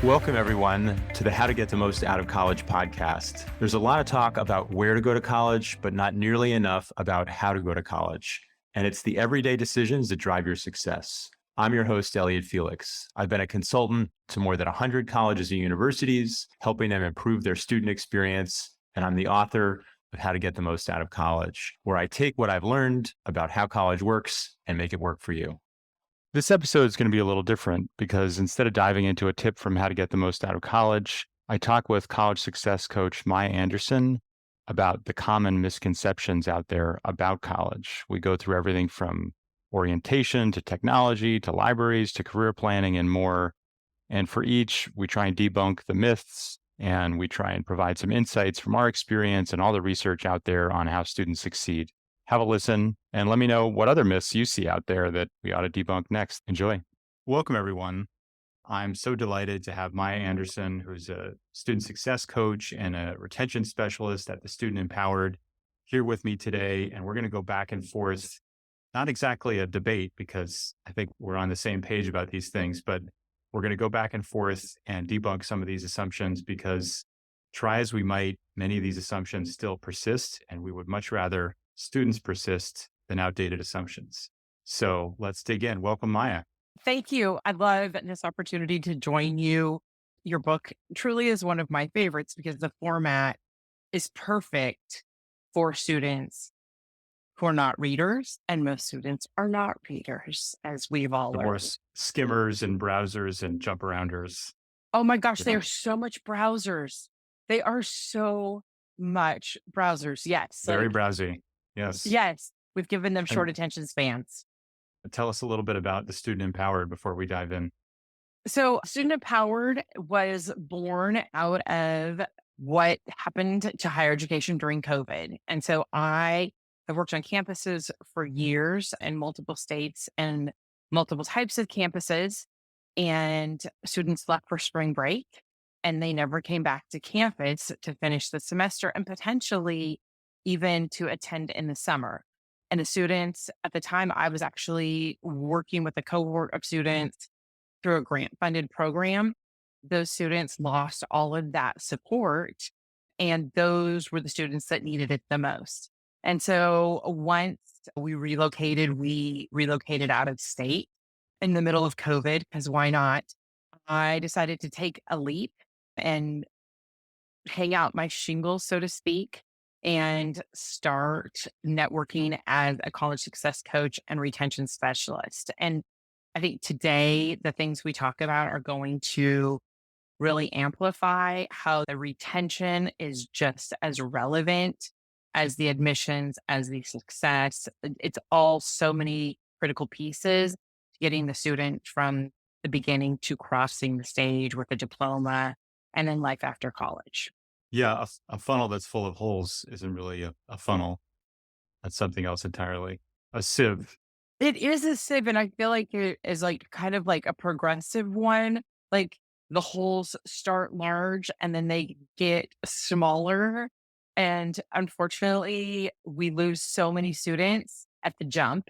Welcome, everyone, to the How to Get the Most Out of College podcast. There's a lot of talk about where to go to college, but not nearly enough about how to go to college. And it's the everyday decisions that drive your success. I'm your host, Elliot Felix. I've been a consultant to more than 100 colleges and universities, helping them improve their student experience. And I'm the author of How to Get the Most Out of College, where I take what I've learned about how college works and make it work for you. This episode is going to be a little different because instead of diving into a tip from how to get the most out of college, I talk with college success coach Mya Anderson about the common misconceptions out there about college. We go through everything from orientation to technology to libraries to career planning and more. And for each, we try and debunk the myths and we try and provide some insights from our experience and all the research out there on how students succeed. Have a listen and let me know what other myths you see out there that we ought to debunk next. Enjoy. Welcome, everyone. I'm so delighted to have Mya Anderson, who's a student success coach and a retention specialist at the Student Empowered, here with me today. And we're going to go back and forth, not exactly a debate, because I think we're on the same page about these things, but we're going to go back and forth and debunk some of these assumptions because try as we might, many of these assumptions still persist, and we would much rather students persist than outdated assumptions. So let's dig in. Welcome, Mya. Thank you. I love this opportunity to join you. Your book truly is one of my favorites because the format is perfect for students who are not readers, and most students are not readers, as we've all The more learned. skimmers and browsers and jump arounders. Oh my gosh, they Yeah. are so much browsers. They are so much browsers. Yes. Very browsy. Yes. Yes, we've given them short And attention spans. tell us a little bit about the Student Empowered before we dive in. So, Student Empowered was born out of what happened to higher education during COVID. And so I have worked on campuses for years in multiple states and multiple types of campuses. And students left for spring break and they never came back to campus to finish the semester and potentially even to attend in the summer. And the students at the time, I was actually working with a cohort of students through a grant funded program. Those students lost all of that support. And those were the students that needed it the most. And so once we relocated out of state in the middle of COVID, because why not? I decided to take a leap and hang out my shingles, so to speak, and start networking as a college success coach and retention specialist. And I think today, the things we talk about are going to really amplify how the retention is just as relevant as the admissions, as the success. It's all so many critical pieces to getting the student from the beginning to crossing the stage with a diploma and then life after college. Yeah, a funnel that's full of holes isn't really a funnel. That's something else entirely. A sieve. It is a sieve, and I feel like it is like kind of like a progressive one. Like the holes start large and then they get smaller. And unfortunately, we lose so many students at the jump.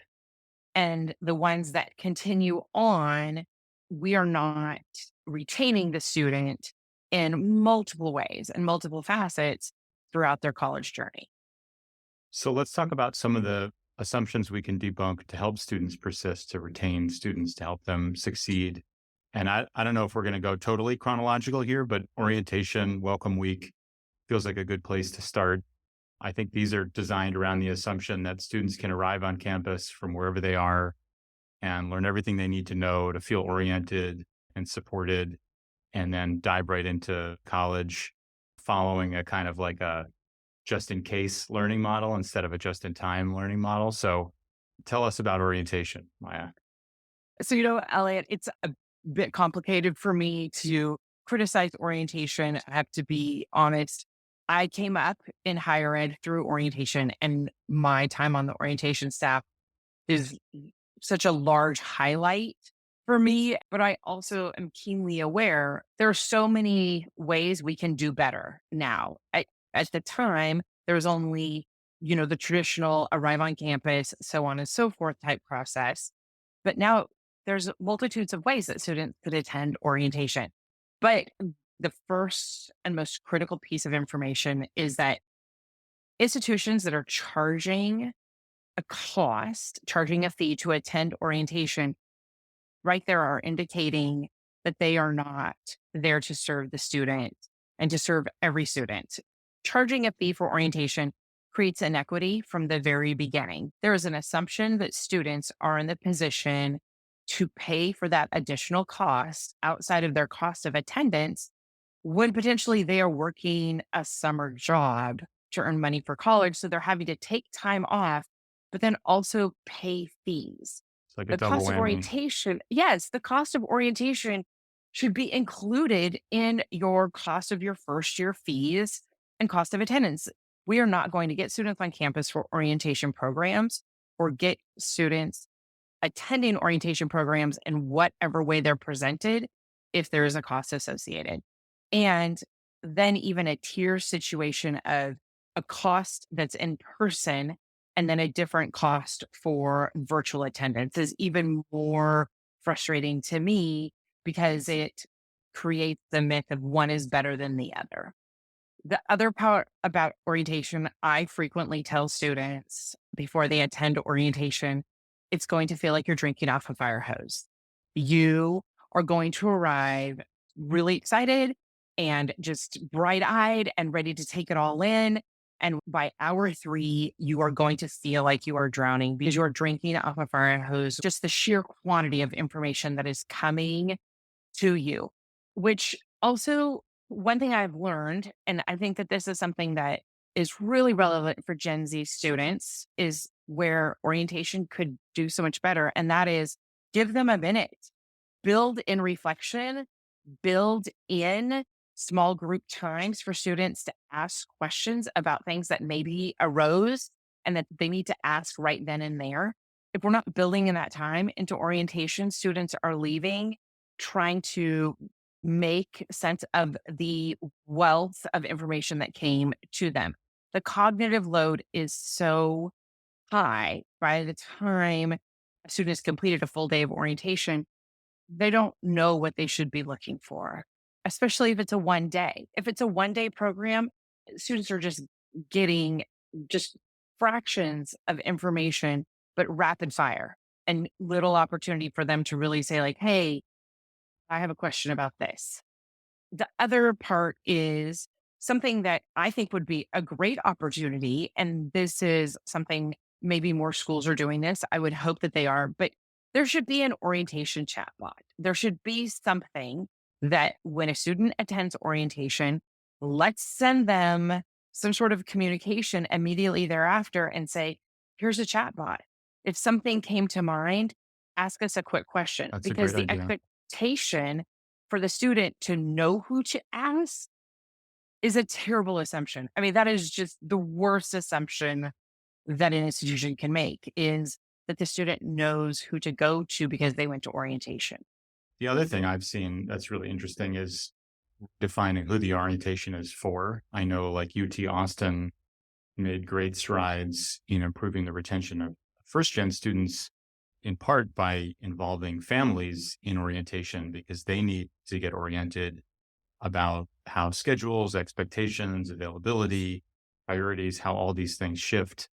And the ones that continue on, we are not retaining the student in multiple ways and multiple facets throughout their college journey. So let's talk about some of the assumptions we can debunk to help students persist, to retain students, to help them succeed. And I don't know if we're going to go totally chronological here, but orientation, welcome week feels like a good place to start. I think these are designed around the assumption that students can arrive on campus from wherever they are and learn everything they need to know to feel oriented and supported, and then dive right into college following a kind of like a just in case learning model instead of a just in time learning model. So tell us about orientation, Mya. So, Elliot, it's a bit complicated for me to criticize orientation. I have to be honest. I came up in higher ed through orientation, and my time on the orientation staff is such a large highlight for me. But I also am keenly aware there are so many ways we can do better now. At the time, there was only, the traditional arrive on campus, so on and so forth type process. But now there's multitudes of ways that students could attend orientation. But the first and most critical piece of information is that institutions that are charging a fee to attend orientation, right there are indicating that they are not there to serve the student and to serve every student. Charging a fee for orientation creates inequity from the very beginning. There is an assumption that students are in the position to pay for that additional cost outside of their cost of attendance when potentially they are working a summer job to earn money for college. So they're having to take time off, but then also pay fees. It's like a The double cost of whammy. orientation, yes, the cost of orientation should be included in your cost of your first year fees and cost of attendance. We are not going to get students on campus for orientation programs or get students attending orientation programs in whatever way they're presented if there is a cost associated. And then even a tier situation of a cost that's in person and then a different cost for virtual attendance is even more frustrating to me because it creates the myth of one is better than the other. The other part about orientation, I frequently tell students before they attend orientation, it's going to feel like you're drinking off a fire hose. You are going to arrive really excited and just bright eyed and ready to take it all in. And by hour three, you are going to feel like you are drowning because you are drinking off a fire hose. Just the sheer quantity of information that is coming to you, which also one thing I've learned, and I think that this is something that is really relevant for Gen Z students, is where orientation could do so much better. And that is give them a minute, build in reflection, build in small group times for students to ask questions about things that maybe arose and that they need to ask right then and there. If we're not building in that time into orientation, students are leaving trying to make sense of the wealth of information that came to them. The cognitive load is so high by the time a student has completed a full day of orientation, they don't know what they should be looking for, especially if it's a 1 day. If it's a 1 day program, students are just getting just fractions of information, but rapid fire and little opportunity for them to really say, like, hey, I have a question about this. The other part is something that I think would be a great opportunity. And this is something maybe more schools are doing this. I would hope that they are, but there should be an orientation chatbot. There should be something that when a student attends orientation, let's send them some sort of communication immediately thereafter and say, here's a chatbot. If something came to mind, ask us a quick question That's a because great the idea. expectation for the student to know who to ask is a terrible assumption. I mean, that is just the worst assumption that an institution can make is that the student knows who to go to because they went to orientation. The other thing I've seen that's really interesting is defining who the orientation is for. I know like UT Austin made great strides in improving the retention of first gen students, in part by involving families in orientation because they need to get oriented about how schedules, expectations, availability, priorities, how all these things shift.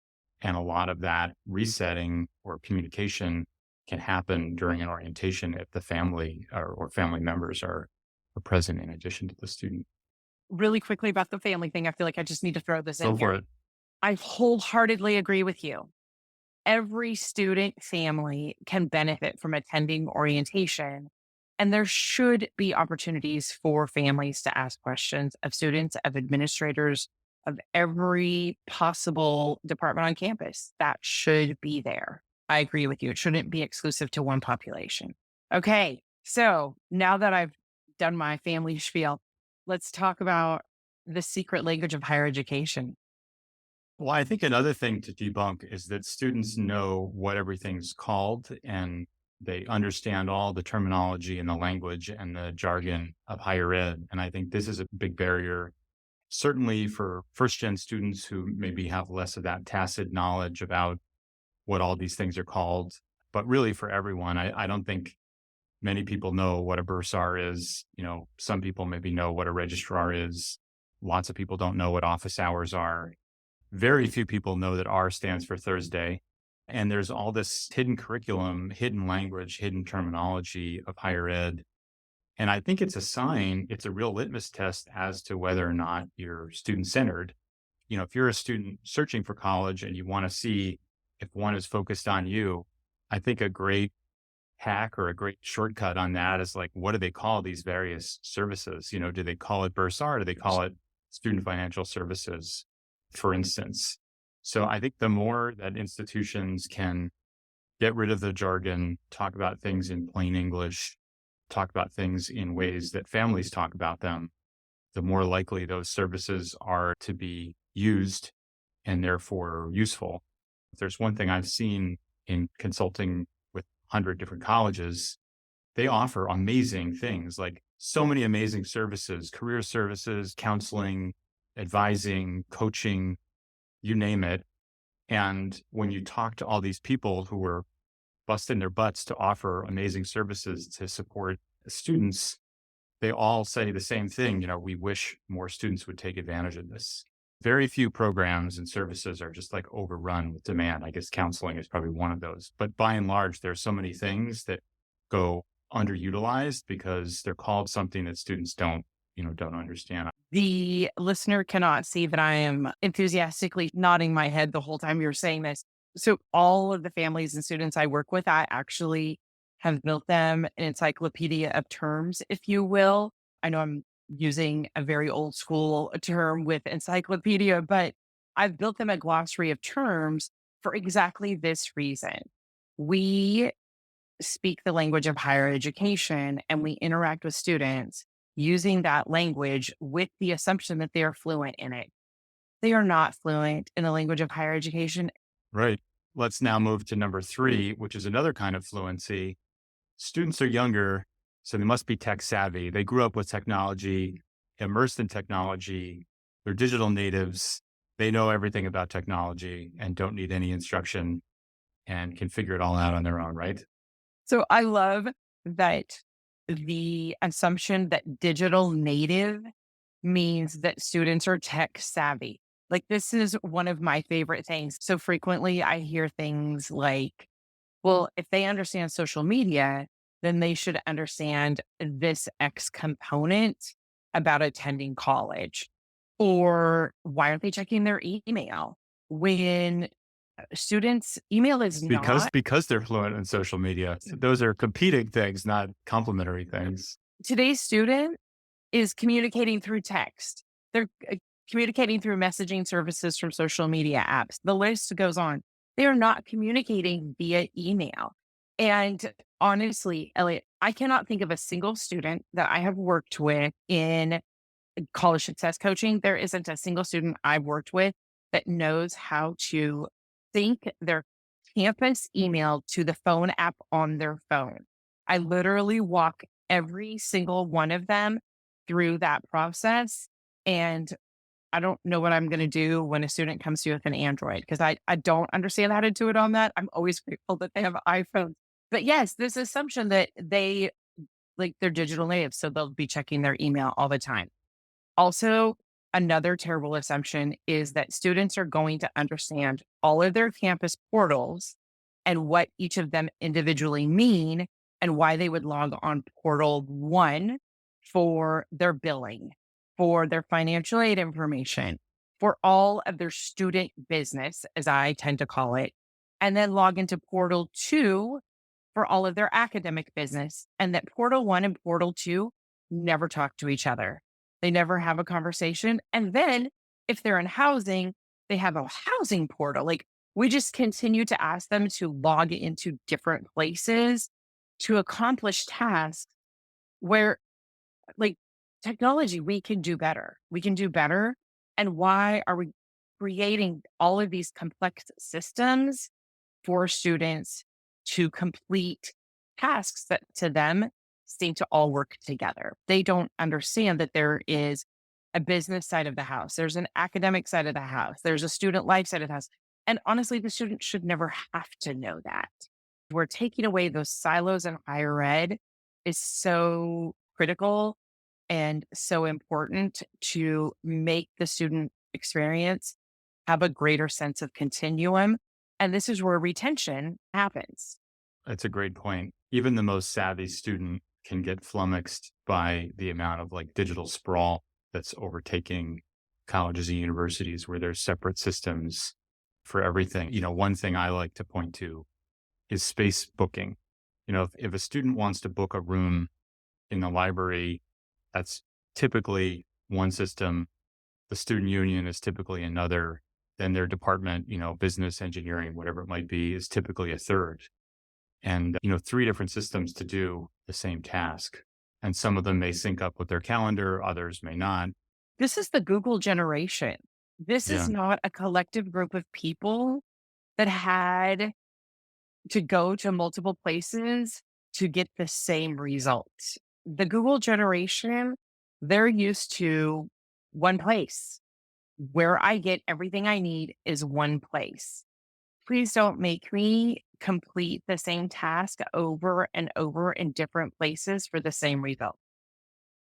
And a lot of that resetting or communication can happen during an orientation if the family or family members are present in addition to the student. Really quickly about the family thing, I feel like I just need to throw this in Go for here. it. I wholeheartedly agree with you. Every student family can benefit from attending orientation. And there should be opportunities for families to ask questions of students, of administrators, of every possible department on campus. That should be there. I agree with you. It shouldn't be exclusive to one population. Okay. So now that I've done my family spiel, let's talk about the secret language of higher education. Well, I think another thing to debunk is that students know what everything's called and they understand all the terminology and the language and the jargon of higher ed. And I think this is a big barrier, certainly for first gen students who maybe have less of that tacit knowledge about what all these things are called, but really for everyone. I don't think Many people know what a bursar is. Some people maybe know what a registrar is. Lots of people don't know what office hours are. Very few people know that R stands for Thursday. And there's all this hidden curriculum, hidden language, hidden terminology of higher ed. And I think it's a sign, it's a real litmus test as to whether or not you're student centered. If you're a student searching for college and you want to see if one is focused on you, I think a great hack or a great shortcut on that is like, what do they call these various services? Do they call it Bursar? Do they call it student financial services, for instance? So I think the more that institutions can get rid of the jargon, talk about things in plain English, talk about things in ways that families talk about them, the more likely those services are to be used and therefore useful. If there's one thing I've seen in consulting with 100 different colleges, they offer amazing things, like so many amazing services, career services, counseling, advising, coaching, you name it. And when you talk to all these people who were busting their butts to offer amazing services to support students, they all say the same thing. We wish more students would take advantage of this. Very few programs and services are just like overrun with demand. I guess counseling is probably one of those. But by and large, there's so many things that go underutilized because they're called something that students don't understand. The listener cannot see that I am enthusiastically nodding my head the whole time you're saying this. So all of the families and students I work with, I actually have built them an encyclopedia of terms, if you will. I know I'm using a very old school term with encyclopedia, but I've built them a glossary of terms for exactly this reason. We speak the language of higher education and we interact with students using that language with the assumption that they are fluent in it. They are not fluent in the language of higher education. Right. Let's now move to number 3, which is another kind of fluency. Students are younger, so they must be tech savvy. They grew up with technology, immersed in technology. They're digital natives. They know everything about technology and don't need any instruction and can figure it all out on their own, right? So I love that the assumption that digital native means that students are tech savvy. Like, this is one of my favorite things. So frequently I hear things like, well, if they understand social media, then they should understand this X component about attending college. Or why aren't they checking their email? When students' email is Because not, because they're fluent in social media. Those are competing things, not complementary things. today's student is communicating through text. They're communicating through messaging services from social media apps. The list goes on. They are not communicating via email. And honestly, Elliot, I cannot think of a single student that I have worked with in college success coaching. There isn't a single student I've worked with that knows how to sync their campus email to the phone app on their phone. I literally walk every single one of them through that process. And I don't know what I'm going to do when a student comes to you with an Android because I don't understand how to do it on that. I'm always grateful that they have iPhones. But yes, this assumption that they're digital natives, so they'll be checking their email all the time. Also, another terrible assumption is that students are going to understand all of their campus portals and what each of them individually mean and why they would log on portal one for their billing, for their financial aid information, for all of their student business, as I tend to call it, and then log into portal two for all of their academic business. And that portal one and portal two never talk to each other. They never have a conversation. And then if they're in housing, they have a housing portal. Like, we just continue to ask them to log into different places to accomplish tasks where, like, technology, we can do better. We can do better. And why are we creating all of these complex systems for students to complete tasks that to them seem to all work together? They don't understand that there is a business side of the house, there's an academic side of the house, there's a student life side of the house. And honestly, the student should never have to know that. We're taking away those silos in higher ed is so critical and so important to make the student experience have a greater sense of continuum. And this is where retention happens. That's a great point. Even the most savvy student can get flummoxed by the amount of like digital sprawl that's overtaking colleges and universities where there's separate systems for everything. One thing I like to point to is space booking. If a student wants to book a room in the library, that's typically one system. The student union is typically another. Then their department, business, engineering, whatever it might be, is typically a third. And, three different systems to do the same task. And some of them may sync up with their calendar, others may not. This is the Google generation. This is Yeah. not a collective group of people that had to go to multiple places to get the same result. The Google generation, they're used to one place. Where I get everything I need is one place. Please don't make me complete the same task over and over in different places for the same result.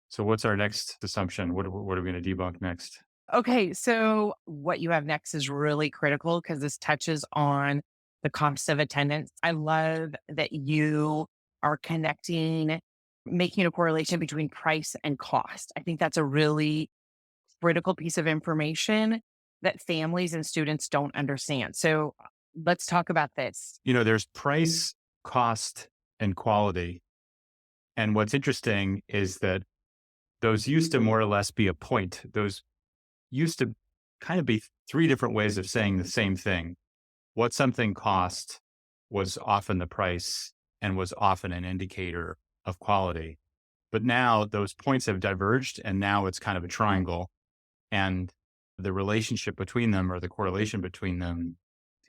So what's our next assumption? What are we going to debunk next? Okay, so what you have next is really critical because this touches on the cost of attendance. I love that you are connecting, making a correlation between price and cost. I think that's a really critical piece of information that families and students don't understand. So let's talk about this. There's price, cost, and quality. And what's interesting is that those used to more or less be a point. Those used to kind of be three different ways of saying the same thing. What something cost was often the price and was often an indicator of quality. But now those points have diverged and now it's kind of a triangle. And the relationship between them or the correlation between them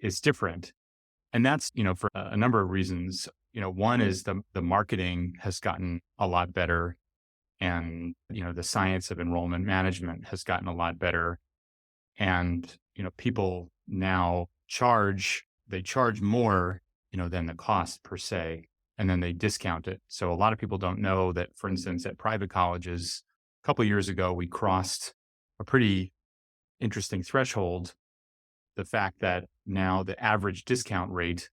is different. And that's, for a number of reasons. One is the marketing has gotten a lot better and, the science of enrollment management has gotten a lot better. And, people now they charge more, than the cost per se, and then they discount it. So a lot of people don't know that, for instance, at private colleges, a couple of years ago, we crossed a pretty interesting threshold. The fact that now the average discount rate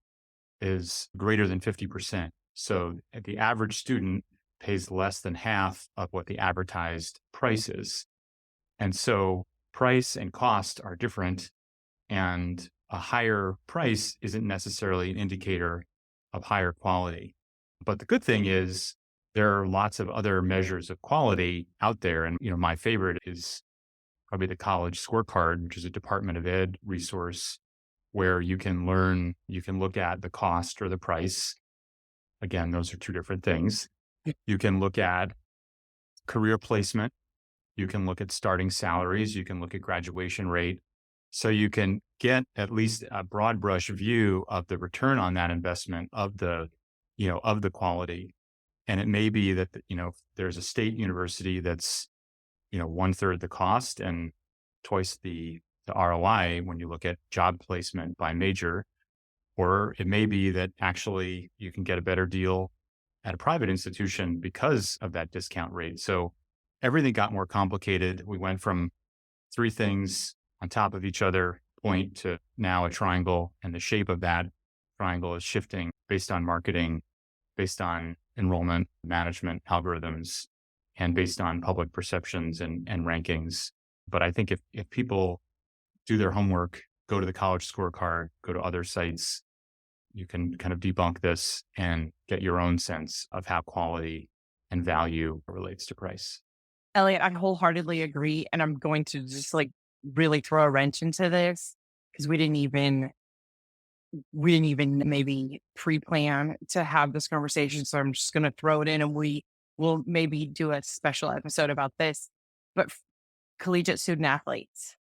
is greater than 50%. So the average student pays less than half of what the advertised price is. And so price and cost are different. And a higher price isn't necessarily an indicator of higher quality. But the good thing is there are lots of other measures of quality out there. And, my favorite is probably the college scorecard, which is a Department of Ed resource where you can look at the cost or the price. Again, those are two different things. You can look at career placement. You can look at starting salaries. You can look at graduation rate. So you can get at least a broad brush view of the return on that investment of the quality. And it may be that, there's a state university that's, one third the cost and twice the ROI when you look at job placement by major. Or it may be that actually you can get a better deal at a private institution because of that discount rate. So everything got more complicated. We went from three things on top of each other, point to now a triangle, and the shape of that triangle is shifting based on marketing, based on enrollment management algorithms, and based on public perceptions and rankings. But I think if people do their homework, go to the college scorecard, go to other sites, you can kind of debunk this and get your own sense of how quality and value relates to price. Elliot, I wholeheartedly agree. And I'm going to just really throw a wrench into this because we didn't even maybe pre-plan to have this conversation. So I'm just going to throw it in and we will maybe do a special episode about this. But collegiate student athletes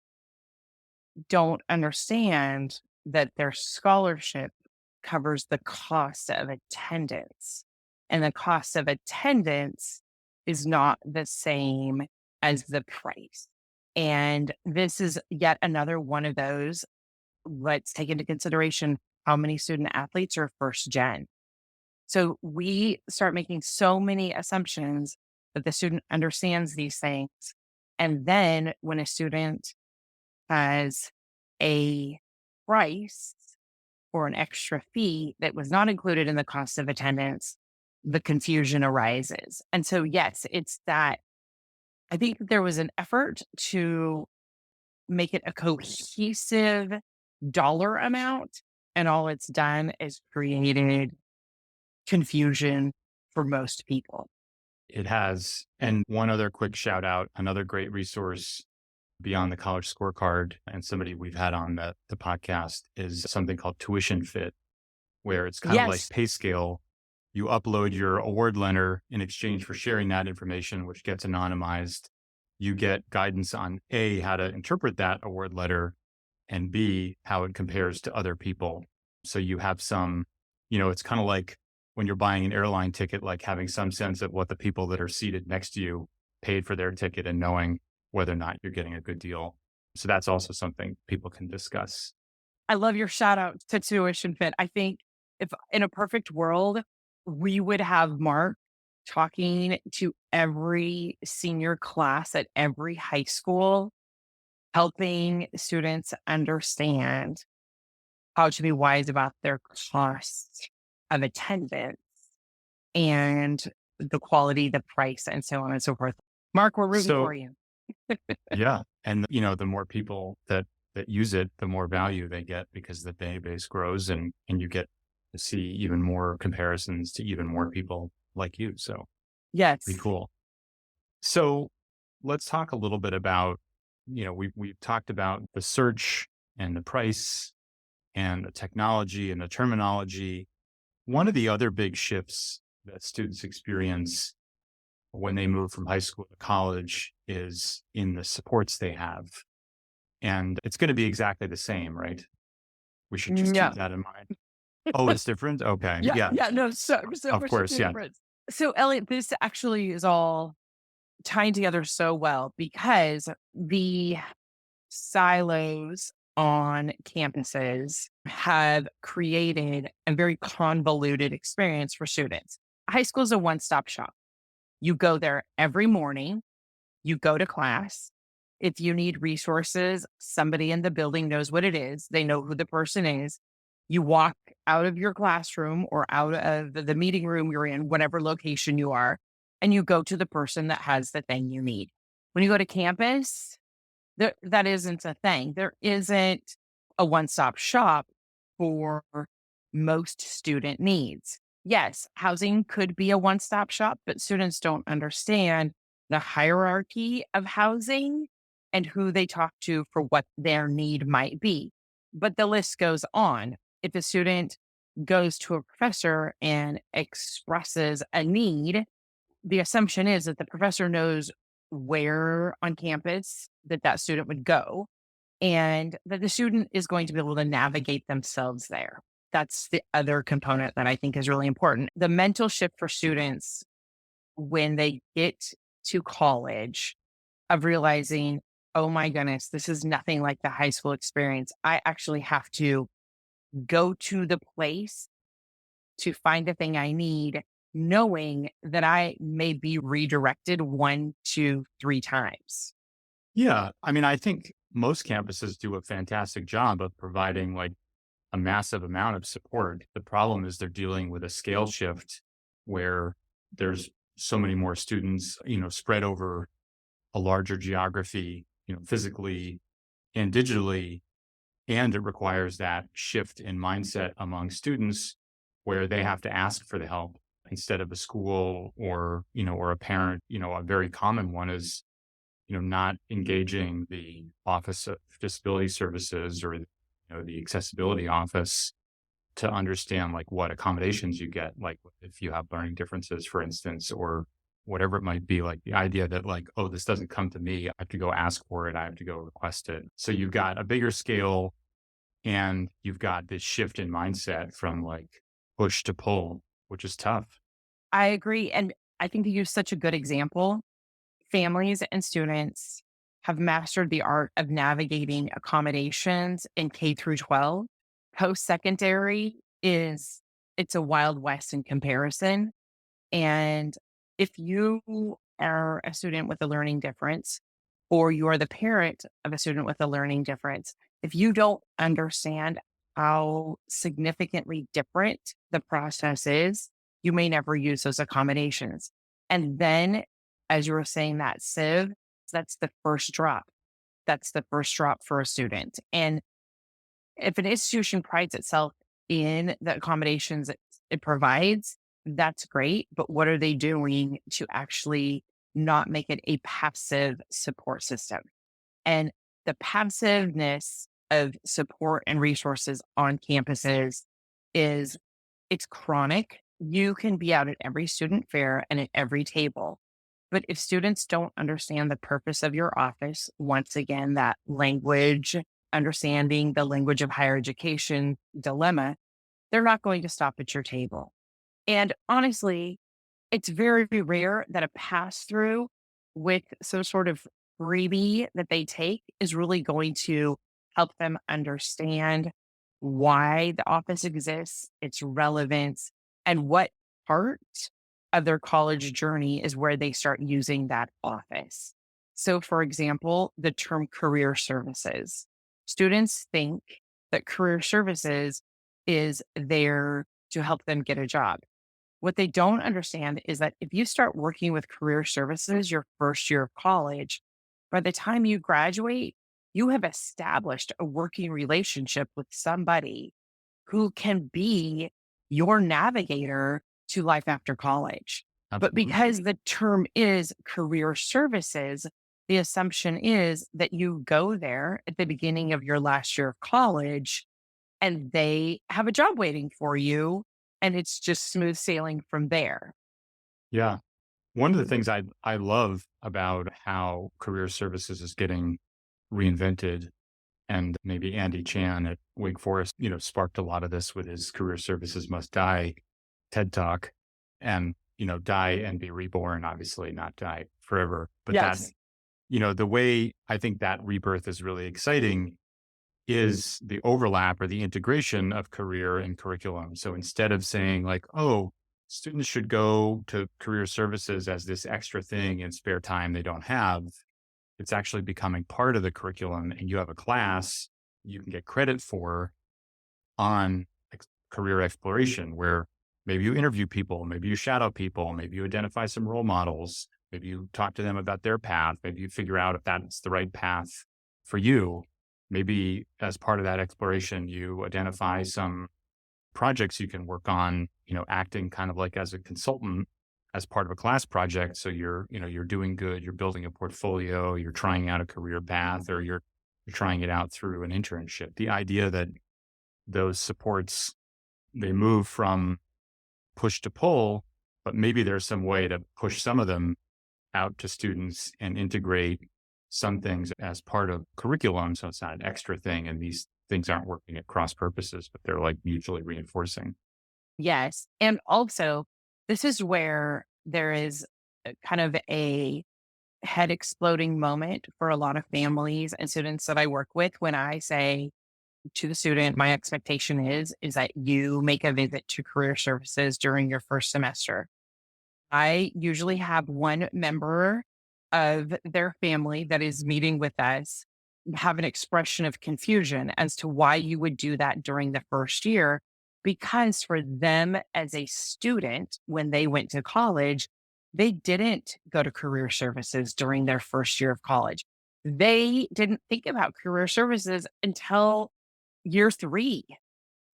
don't understand that their scholarship covers the cost of attendance. And the cost of attendance is not the same as the price. And this is yet another one of those. Let's take into consideration how many student athletes are first gen. So we start making so many assumptions that the student understands these things. And then when a student has a price or an extra fee that was not included in the cost of attendance, the confusion arises. And so, yes, it's that I think there was an effort to make it a cohesive dollar amount. And all it's done is created confusion for most people. It has. And one other quick shout out, another great resource beyond the college scorecard and somebody we've had on the podcast is something called Tuition Fit, where it's kind of like Yes. PayScale. You upload your award letter in exchange for sharing that information, which gets anonymized. You get guidance on A, how to interpret that award letter, and B, how it compares to other people. So you have some, it's kind of like when you're buying an airline ticket, like having some sense of what the people that are seated next to you paid for their ticket and knowing whether or not you're getting a good deal. So that's also something people can discuss. I love your shout out to Tuition Fit. I think if in a perfect world, we would have Mark talking to every senior class at every high school, helping students understand how to be wise about their cost of attendance and the quality, the price, and so on and so forth. Mark, we're rooting for So you. yeah, and the more people that use it, the more value they get because the database grows and you get to see even more comparisons to even more people like you. So pretty Yes. cool. So let's talk a little bit about, we've talked about the search and the price and the technology and the terminology. One of the other big shifts that students experience when they move from high school to college is in the supports they have. And it's going to be exactly the same, right? We should just keep No. that in mind. Oh, it's different? Okay. Yeah. Yeah, Yeah. No, so of much course. Yeah. difference. So, Elliot, this actually is all tying together so well because the silos on campuses have created a very convoluted experience for students. High school is a one stop shop. You go there every morning, you go to class. If you need resources, somebody in the building knows what it is, they know who the person is. You walk out of your classroom or out of the meeting room you're in, whatever location you are, and you go to the person that has the thing you need. When you go to campus, that isn't a thing. There isn't a one-stop shop for most student needs. Yes, housing could be a one-stop shop, but students don't understand the hierarchy of housing and who they talk to for what their need might be. But the list goes on. If a student goes to a professor and expresses a need, the assumption is that the professor knows where on campus that student would go and that the student is going to be able to navigate themselves there. That's the other component that I think is really important. The mental shift for students when they get to college of realizing, oh my goodness, this is nothing like the high school experience. I actually have to go to the place to find the thing I need, knowing that I may be redirected 1, 2, 3 times. Yeah. I mean, I think most campuses do a fantastic job of providing like a massive amount of support. The problem is they're dealing with a scale shift where there's so many more students, spread over a larger geography, physically and digitally. And it requires that shift in mindset among students where they have to ask for the help instead of a school or a parent. A very common one is, not engaging the Office of Disability Services or, the accessibility office to understand like what accommodations you get, like if you have learning differences, for instance, or whatever it might be, like the idea that like, oh, this doesn't come to me. I have to go ask for it. I have to go request it. So you've got a bigger scale and you've got this shift in mindset from like push to pull, which is tough. I agree. And I think you use such a good example. Families and students have mastered the art of navigating accommodations in K through 12. Post secondary is it's a wild west in comparison. And if you are a student with a learning difference, or you are the parent of a student with a learning difference, if you don't understand how significantly different the process is, you may never use those accommodations. And then, as you were saying, that sieve, that's the first drop. That's the first drop for a student. And if an institution prides itself in the accommodations it provides, that's great. But what are they doing to actually not make it a passive support system? And the passiveness of support and resources on campuses is it's chronic. You can be out at every student fair and at every table. But if students don't understand the purpose of your office, once again, that language, understanding the language of higher education dilemma, they're not going to stop at your table. And honestly, it's very rare that a pass through with some sort of freebie that they take is really going to help them understand why the office exists, its relevance, and what part of their college journey is where they start using that office. So, for example, the term career services. Students think that career services is there to help them get a job. What they don't understand is that if you start working with career services your first year of college, by the time you graduate, you have established a working relationship with somebody who can be your navigator to life after college. But Absolutely. because the term is career services, the assumption is that you go there at the beginning of your last year of college and they have a job waiting for you and it's just smooth sailing from there. Yeah. One of the things I love about how career services is getting reinvented, and maybe Andy Chan at Wake Forest, sparked a lot of this with his career services must die TED talk, and, die and be reborn, obviously not die forever. But that, Yes. the way I think that rebirth is really exciting is the overlap or the integration of career and curriculum. So instead of saying like, oh, students should go to career services as this extra thing in spare time they don't have, it's actually becoming part of the curriculum. And you have a class you can get credit for on career exploration, where maybe you interview people, maybe you shadow people, maybe you identify some role models, maybe you talk to them about their path, maybe you figure out if that's the right path for you. Maybe as part of that exploration, you identify some projects you can work on, acting kind of like as a consultant as part of a class project. So you're doing good, you're building a portfolio, you're trying out a career path, or you're trying it out through an internship. The idea that those supports, they move from push to pull, but maybe there's some way to push some of them out to students and integrate some things as part of curriculum. So it's not an extra thing. And these things aren't working at cross purposes, but they're like mutually reinforcing. Yes. And also, this is where there is kind of a head exploding moment for a lot of families and students that I work with when I say to the student, my expectation is that you make a visit to career services during your first semester. I usually have one member of their family that is meeting with us have an expression of confusion as to why you would do that during the first year. Because for them as a student, when they went to college, they didn't go to career services during their first year of college. They didn't think about career services until year three.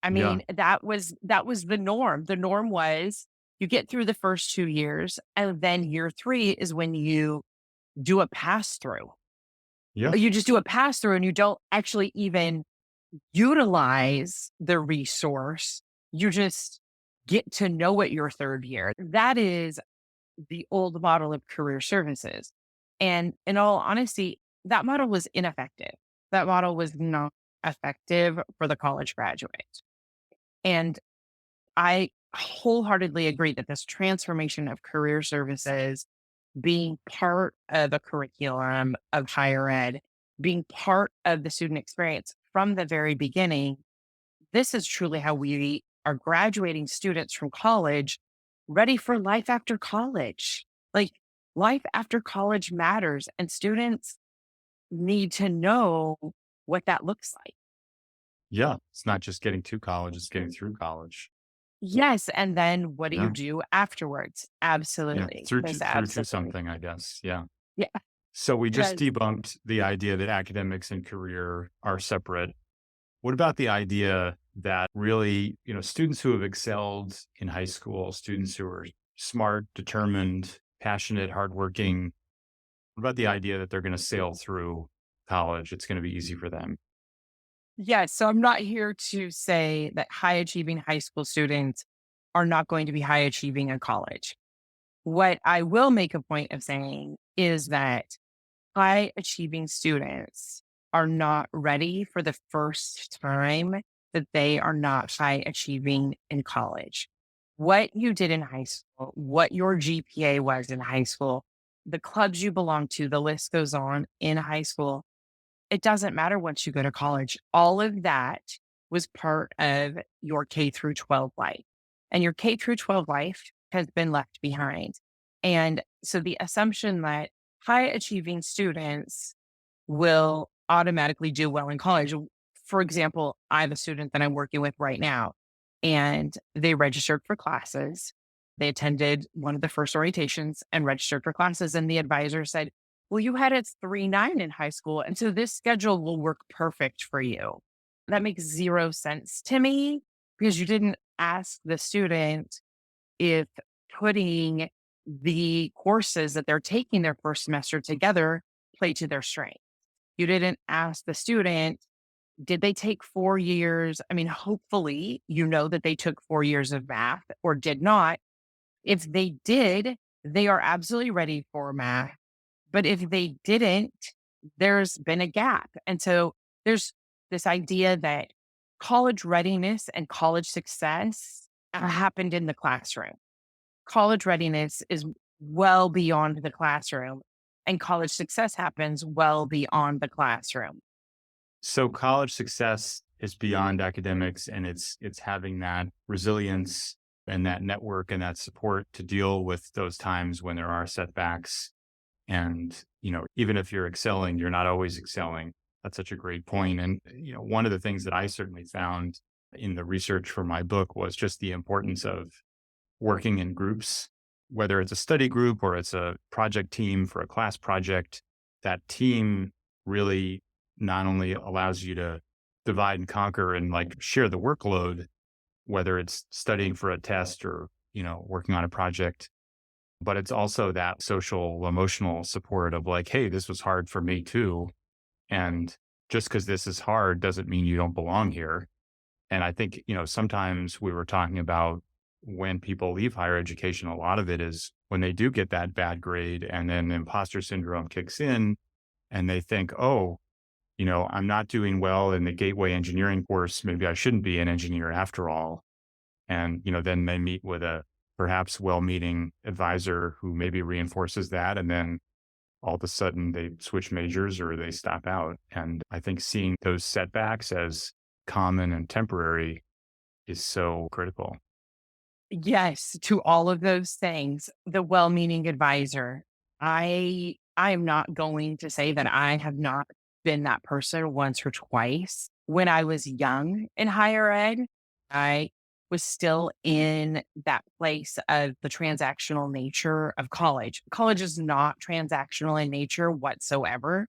I Yeah. mean, that was the norm. The norm was you get through the first 2 years, and then year 3 is when you do a pass through. Yeah. You just do a pass through and you don't actually even utilize the resource. You just get to know it your 3rd year. That is the old model of career services. And in all honesty, that model was ineffective. That model was not effective for the college graduate. And I wholeheartedly agree that this transformation of career services being part of the curriculum of higher ed, being part of the student experience from the very beginning, this is truly how we our graduating students from college ready for life after college. Like life after college matters, and students need to know what that looks like. Yeah. It's not just getting to college, it's getting through college. Yes. And then what do you Yeah. do afterwards? Yeah. Absolutely. Most Through to absolutely. something, I guess. Yeah. Yeah. So we just Yes. debunked the idea that academics and career are separate. What about the idea that really, students who have excelled in high school, students who are smart, determined, passionate, hardworking, what about the idea that they're going to sail through college? It's going to be easy for them. Yes. So I'm not here to say that high achieving high school students are not going to be high achieving in college. What I will make a point of saying is that high achieving students are not ready for the first time that they are not high achieving in college. What you did in high school, what your GPA was in high school, the clubs you belong to, the list goes on in high school. It doesn't matter once you go to college. All of that was part of your K through 12 life. And your K through 12 life has been left behind. And so the assumption that high achieving students will automatically do well in college. For example, I have a student that I'm working with right now, and they registered for classes. They attended one of the first orientations and registered for classes. And the advisor said, well, you had a 3.9 in high school. And so this schedule will work perfect for you. That makes zero sense to me because you didn't ask the student if putting the courses that they're taking their first semester together play to their strength. You didn't ask the student, did they take 4 years? I mean, hopefully, you know that they took 4 years of math or did not. If they did, they are absolutely ready for math. But if they didn't, there's been a gap. And so there's this idea that college readiness and college success happened in the classroom. College readiness is well beyond the classroom, and college success happens well beyond the classroom. So college success is beyond academics, and it's having that resilience and that network and that support to deal with those times when there are setbacks. And, even if you're excelling, you're not always excelling. That's such a great point. And, one of the things that I certainly found in the research for my book was just the importance of working in groups, whether it's a study group or it's a project team for a class project. That team really not only allows you to divide and conquer and like share the workload, whether it's studying for a test or, working on a project, but it's also that social emotional support of like, hey, this was hard for me too. And just because this is hard doesn't mean you don't belong here. And I think, sometimes we were talking about when people leave higher education, a lot of it is when they do get that bad grade and then imposter syndrome kicks in and they think, oh, I'm not doing well in the gateway engineering course. Maybe I shouldn't be an engineer after all. And, then they meet with a perhaps well meaning advisor who maybe reinforces that. And then all of a sudden they switch majors or they stop out. And I think seeing those setbacks as common and temporary is so critical. Yes, to all of those things, the well-meaning advisor. I am not going to say that I have not been that person once or twice. When I was young in higher ed, I was still in that place of the transactional nature of college. College is not transactional in nature whatsoever.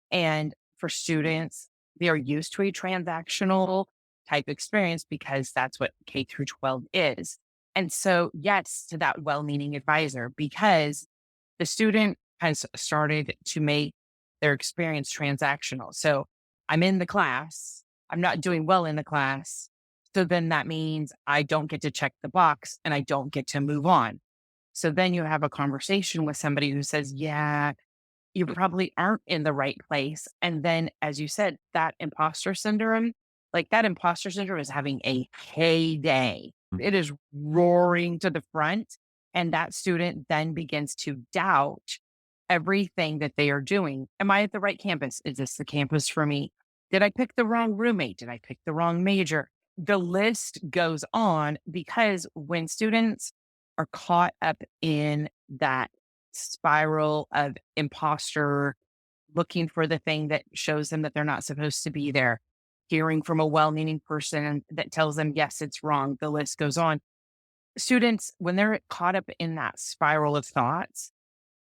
And for students, they are used to a transactional type experience because that's what K through 12 is. And so, yes, to that well meaning advisor, because the student has started to make their experience transactional. So I'm in the class, I'm not doing well in the class. So then that means I don't get to check the box and I don't get to move on. So then you have a conversation with somebody who says, yeah, you probably aren't in the right place. And then, as you said, that imposter syndrome is having a heyday. It is roaring to the front. And that student then begins to doubt everything that they are doing. Am I at the right campus? Is this the campus for me? Did I pick the wrong roommate? Did I pick the wrong major? the list goes on because when students are caught up in that spiral of imposter, looking for the thing that shows them that they're not supposed to be there, hearing from a well meaning person that tells them, yes, it's wrong, the list goes on. Students, when they're caught up in that spiral of thoughts,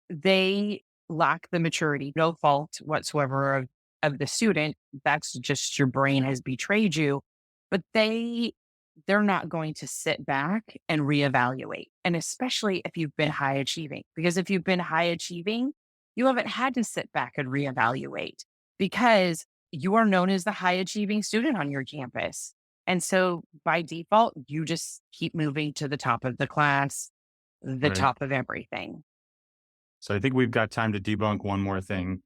they lack the maturity, no fault whatsoever of the student. That's just your brain has betrayed you. But they're not going to sit back and reevaluate. And especially if you've been high achieving, because if you've been high achieving, you haven't had to sit back and reevaluate because you are known as the high achieving student on your campus. And so by default, you just keep moving to the top of the class, the Right. top of everything. So I think we've got time to debunk one more thing.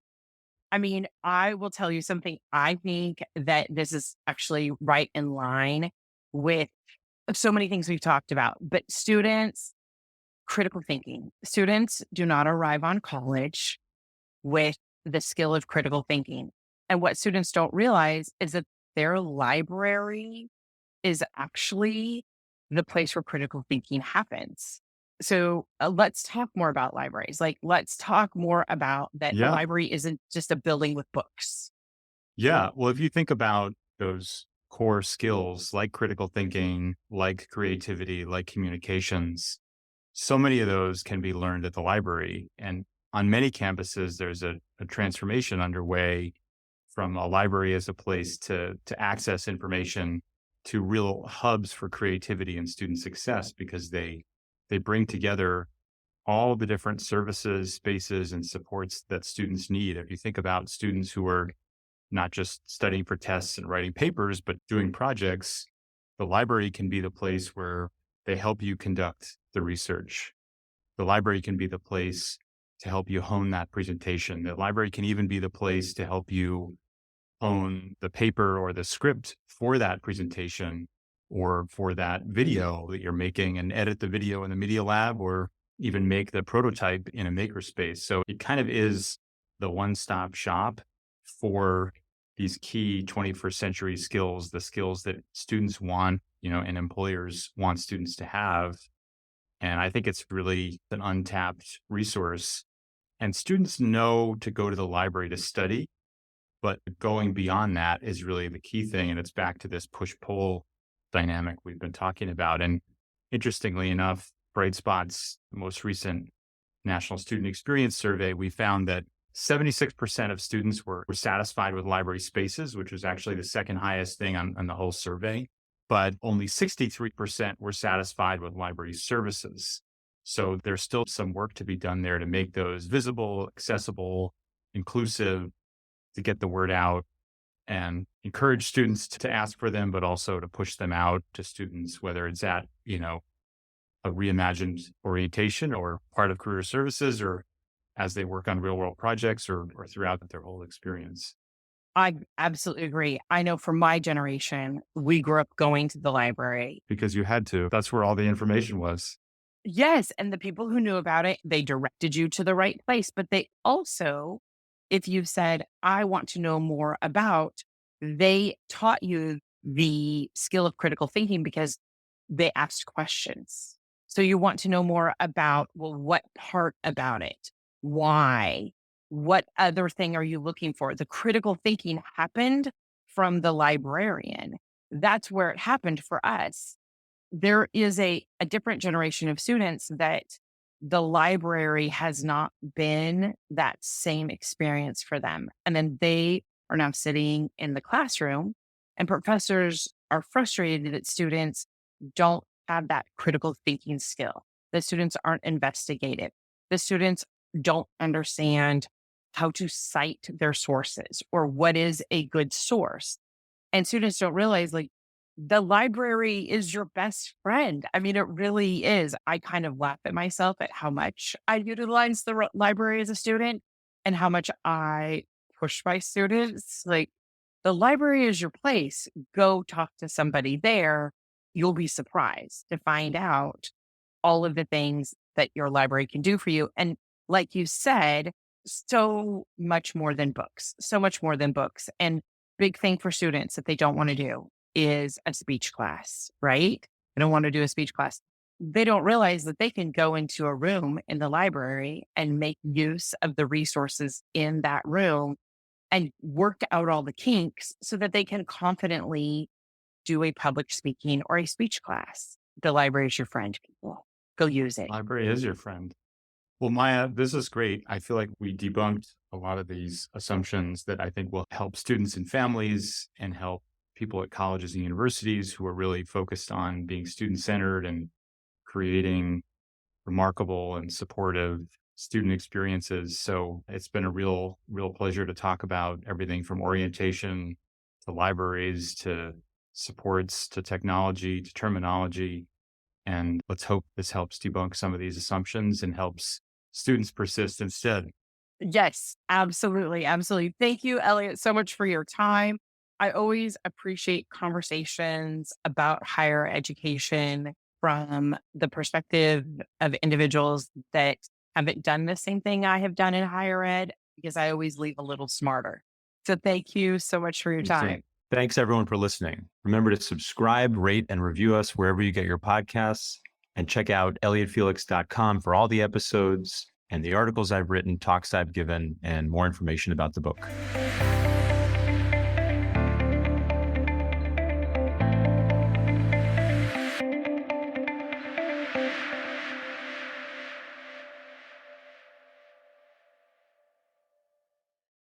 I mean, I will tell you something. I think that this is actually right in line with so many things we've talked about, but students, critical thinking. Students do not arrive on college with the skill of critical thinking. And what students don't realize is that their library is actually the place where critical thinking happens. So let's talk more about libraries. Like, let's talk more about that the Yeah. library isn't just a building with books. Yeah. Well, if you think about those core skills like critical thinking, like creativity, like communications, so many of those can be learned at the library. And on many campuses, there's a transformation underway from a library as a place to access information to real hubs for creativity and student success because they bring together all the different services, spaces, and supports that students need. If you think about students who are not just studying for tests and writing papers, but doing projects, the library can be the place where they help you conduct the research. The library can be the place to help you hone that presentation. The library can even be the place to help you hone the paper or the script for that presentation or for that video that you're making and edit the video in the Media Lab or even make the prototype in a makerspace. So it kind of is the one-stop shop for these key 21st century skills, the skills that students want, and employers want students to have. And I think it's really an untapped resource. And students know to go to the library to study, but going beyond that is really the key thing. And it's back to this push pull dynamic we've been talking about. And interestingly enough, Bright Spot's most recent National Student Experience Survey, we found that 76% of students were satisfied with library spaces, which was actually the second highest thing on the whole survey. But only 63% were satisfied with library services. So there's still some work to be done there to make those visible, accessible, inclusive, to get the word out and encourage students to ask for them, but also to push them out to students, whether it's at, a reimagined orientation or part of career services or as they work on real world projects or throughout their whole experience. I absolutely agree. I know for my generation, we grew up going to the library. Because you had to. That's where all the information was. Yes. And the people who knew about it, they directed you to the right place. But they also, if you said, I want to know more about, they taught you the skill of critical thinking because they asked questions. So you want to know more about, well, what part about it? Why? What other thing are you looking for? The critical thinking happened from the librarian. That's where it happened for us. There is a different generation of students that the library has not been that same experience for them. And then they are now sitting in the classroom, and professors are frustrated that students don't have that critical thinking skill. The students aren't investigative. The students don't understand how to cite their sources or what is a good source. And students don't realize like the library is your best friend. I mean, it really is. I kind of laugh at myself at how much I utilize the library as a student and how much I push my students. Like, the library is your place. Go talk to somebody there. You'll be surprised to find out all of the things that your library can do for you. And like you said, so much more than books, so much more than books. And big thing for students that they don't want to do. is a speech class, right? I don't want to do a speech class. They don't realize that they can go into a room in the library and make use of the resources in that room and work out all the kinks so that they can confidently do a public speaking or a speech class. The library is your friend, people. Go use it. Library is your friend. Well, Mya, this is great. I feel like we debunked a lot of these assumptions that I think will help students and families and help people at colleges and universities who are really focused on being student-centered and creating remarkable and supportive student experiences. So it's been a real pleasure to talk about everything from orientation to libraries to supports to technology to terminology. And let's hope this helps debunk some of these assumptions and helps students persist instead. Yes, absolutely. Absolutely. Thank you, Elliot, so much for your time. I always appreciate conversations about higher education from the perspective of individuals that haven't done the same thing I have done in higher ed, because I always leave a little smarter. So thank you so much for your Me too. time. Thanks everyone for listening. Remember to subscribe, rate, and review us wherever you get your podcasts. And check out elliottfelix.com for all the episodes and the articles I've written, talks I've given, and more information about the book.